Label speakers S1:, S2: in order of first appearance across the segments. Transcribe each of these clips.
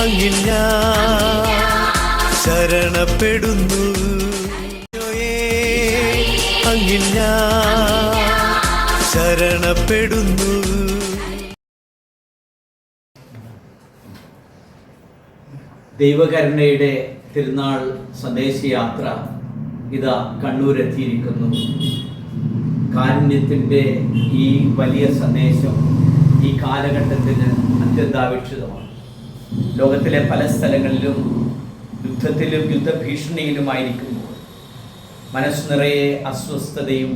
S1: അങ്ങിൽ ഞാൻ ശരണപ്പെടുന്നു, അങ്ങിൽ ഞാൻ ശരണപ്പെടുന്നു.
S2: ദൈവകരുണയുടെ തിരുനാൾ സന്ദേശയാത്ര ഇതാ കണ്ണൂരെത്തിയിരിക്കുന്നു. കാരുണ്യത്തിൻ്റെ ഈ വലിയ സന്ദേശം ഈ കാലഘട്ടത്തിന് അത്യന്താപേക്ഷിതമാണ്. ലോകത്തിലെ പല സ്ഥലങ്ങളിലും യുദ്ധത്തിലും യുദ്ധഭീഷണിയിലുമായിരിക്കുമ്പോൾ മനസ്സ് നിറയെ അസ്വസ്ഥതയും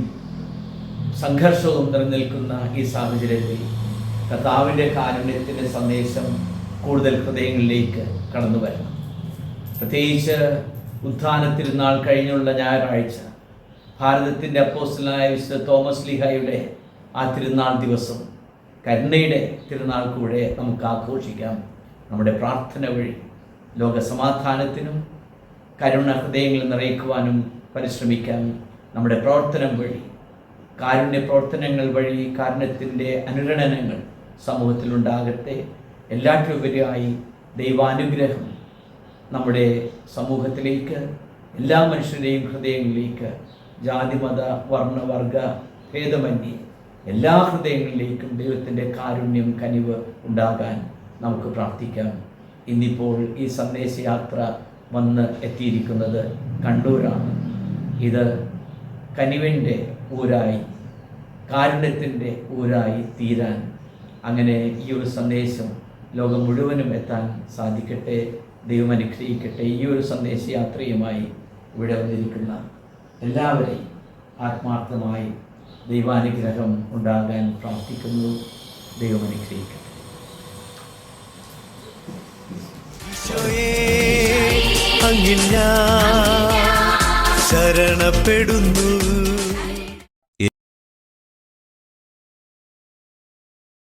S2: സംഘർഷവും നിലനിൽക്കുന്ന ഈ സാഹചര്യത്തിൽ കർത്താവിൻ്റെ കാരുണ്യത്തിൻ്റെ സന്ദേശം കൂടുതൽ ഹൃദയങ്ങളിലേക്ക് കടന്നു വരണം. പ്രത്യേകിച്ച് ഉത്ഥാന തിരുനാൾ കഴിഞ്ഞുള്ള ഞായറാഴ്ച ഭാരതത്തിൻ്റെ അപ്പോസ്തലനായ വിശുദ്ധ തോമസ് ലീഹായുടെ ആ തിരുനാൾ ദിവസം കരുണയുടെ തിരുനാൾ കൂടെ നമുക്ക് ആഘോഷിക്കാം. നമ്മുടെ പ്രാർത്ഥന വഴി ലോകസമാധാനത്തിനും കരുണ ഹൃദയങ്ങൾ നിറയ്ക്കുവാനും പരിശ്രമിക്കാം. നമ്മുടെ പ്രവർത്തനം വഴി, കാരുണ്യ പ്രവർത്തനങ്ങൾ വഴി കാരുണ്യത്തിൻ്റെ അനുരണനങ്ങൾ സമൂഹത്തിലുണ്ടാകട്ടെ. എല്ലാറ്റിലുപരിയായി ദൈവാനുഗ്രഹം നമ്മുടെ സമൂഹത്തിലേക്ക്, എല്ലാ മനുഷ്യരുടെയും ഹൃദയങ്ങളിലേക്ക്, ജാതിമത വർണ്ണവർഗ ഭേദമന്യേ എല്ലാ ഹൃദയങ്ങളിലേക്കും ദൈവത്തിൻ്റെ കാരുണ്യം, കനിവ് ഉണ്ടാകാൻ നമുക്ക് പ്രാർത്ഥിക്കാം. ഇന്നിപ്പോൾ ഈ സന്ദേശയാത്ര വന്ന് എത്തിയിരിക്കുന്നത് കണ്ണൂരാണ്. ഇത് കനിവിൻ്റെ ഊരായി, കാരുണ്യത്തിൻ്റെ ഊരായി തീരാൻ, അങ്ങനെ ഈ ഒരു സന്ദേശം ലോകം മുഴുവനും എത്താൻ സാധിക്കട്ടെ. ദൈവം അനുഗ്രഹിക്കട്ടെ. ഈ ഒരു സന്ദേശയാത്രയുമായി ഇവിടെ വന്നിരിക്കുന്ന എല്ലാവരെയും ആത്മാർത്ഥമായി ദൈവാനുഗ്രഹം ഉണ്ടാകാൻ പ്രാർത്ഥിക്കുന്നു. ദൈവം അനുഗ്രഹിക്കട്ടെ.
S1: അങ്ങിൽ ഞാൻ ശരണപ്പെടുന്നു.